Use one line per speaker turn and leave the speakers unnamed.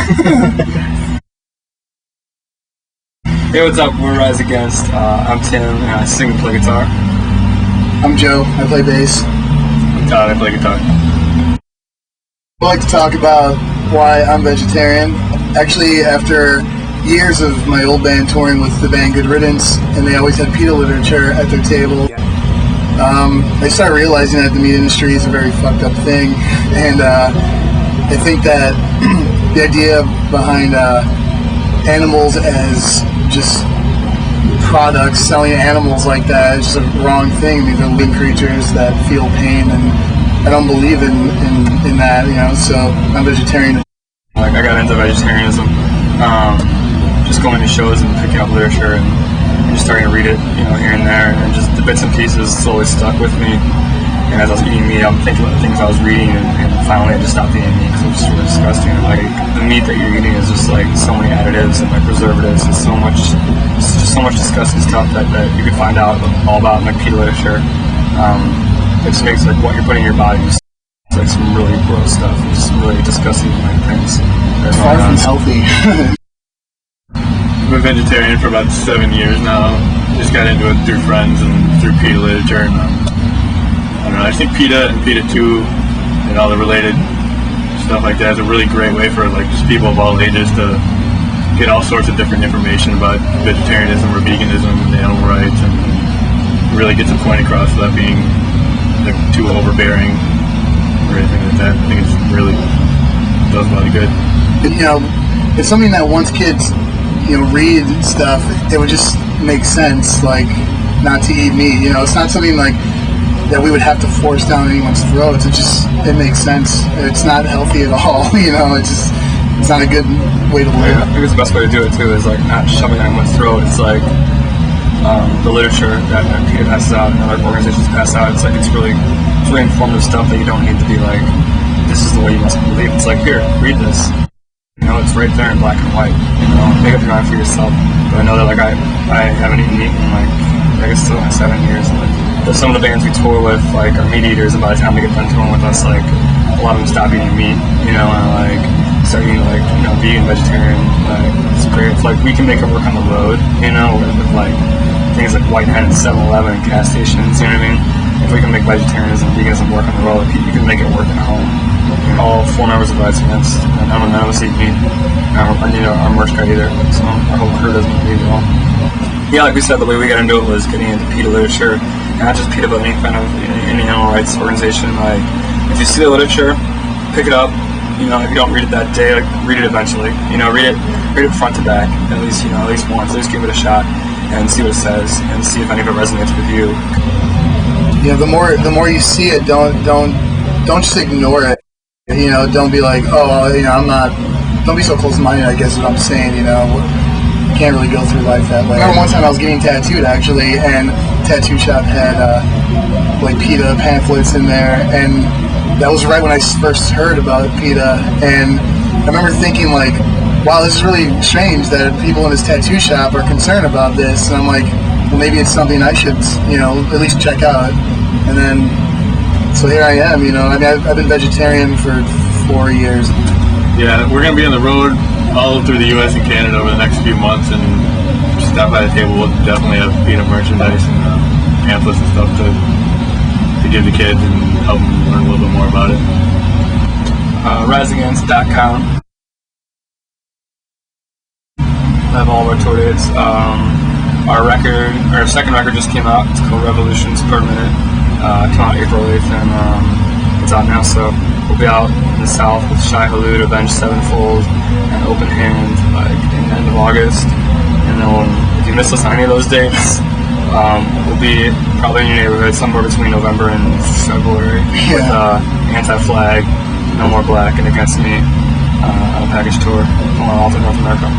Hey, what's up? We're Rise Against. I'm Tim, and I sing and play guitar.
I'm Joe. I play bass.
I'm Todd. I play guitar.
I'd like to talk about why I'm vegetarian. Actually, after years of my old band touring with the band Good Riddance, and they always had PETA literature at their table, I started realizing that the meat industry is a very fucked up thing, and I think that the idea behind animals as just products, selling animals like that is just a wrong thing. These are living creatures that feel pain, and I don't believe in that, so I'm vegetarian.
Like, I got into vegetarianism, just going to shows and picking up literature and just starting to read it, here and there, and just the bits and pieces slowly stuck with me. And as I was eating meat, I'm thinking about the things I was reading, and finally I just stopped eating meat because it was just really disgusting. Like, the meat that you're eating is just like so many additives and like preservatives and so much disgusting stuff that you can find out all about in like PETA literature. It just makes like what you're putting in your body. It's like some really gross stuff. It's really disgusting like things.
Far from healthy.
I've been vegetarian for about 7 years now. Just got into it through friends and through PETA literature. And, I don't know, I think PETA and PETA 2 and all the related stuff like that is a really great way for like just people of all ages to get all sorts of different information about vegetarianism or veganism and animal rights, and really gets a point across without being like too overbearing or anything like that. I think it really does a lot of good.
It's something that once kids read stuff, it would just make sense, like, not to eat meat. It's not something like that we would have to force down anyone's throats. It makes sense. It's not healthy at all. It's not a good way to live.
I think it's the best way to do it too, is like not shoving it down one's throat. It's like the literature that PETA passes out and other organizations pass out. It's really informative stuff that you don't need to be like, this is the way you must believe. It's like, here, read this. It's right there in black and white. Make up your mind for yourself. But I know that like I haven't eaten meat in like, I guess still 7 years. But some of the bands we tour with like are meat eaters, and by the time they get done touring with us, like a lot of them stop eating meat, and like start eating like vegan, vegetarian. Like, it's great. It's like we can make it work on the road, with like things like White Hen and 7-Eleven and gas stations. You know what I mean? If we can make vegetarianism and veganism work on the road, you can make it work at home. All 4 members of Rise Against, and none of us eat meat. Our merch guy either, so our whole crew doesn't eat at all. Yeah, like we said, the way we got into it was getting into PETA literature, and not just PETA, but any kind of any animal rights organization. Like, if you see the literature, pick it up. If you don't read it that day, like, read it eventually. Read it front to back, at least once. At least give it a shot and see what it says, and see if any of it resonates with you.
The more you see it, don't just ignore it. Don't be like, I'm not. Don't be so close-minded, I guess is what I'm saying. You can't really go through life that way. I remember one time I was getting tattooed, actually, and the tattoo shop had like PETA pamphlets in there, and that was right when I first heard about PETA, and I remember thinking like, wow, this is really strange that people in this tattoo shop are concerned about this, and I'm like, well, maybe it's something I should, at least check out. And then, so here I am, I've been vegetarian for 4 years.
Yeah, we're going to be on the road all through the U.S. and Canada over the next few months, and just stop by the table. We'll definitely have PETA merchandise and pamphlets and stuff to give the kids and help them learn a little bit more about it.
RiseAgainst.com. I have all of our tour dates. Our second record just came out. It's called Revolutions Per Minute. Came out April 8th, and it's out now, so we'll be out in the South with Shy Halud, Avenged Sevenfold, and Open Hand, like, in the end of August. And then if you miss us on any of those dates, we'll be probably in your neighborhood somewhere between November and February with Anti-Flag, No More Black, and Against Me on a package tour from all through North America.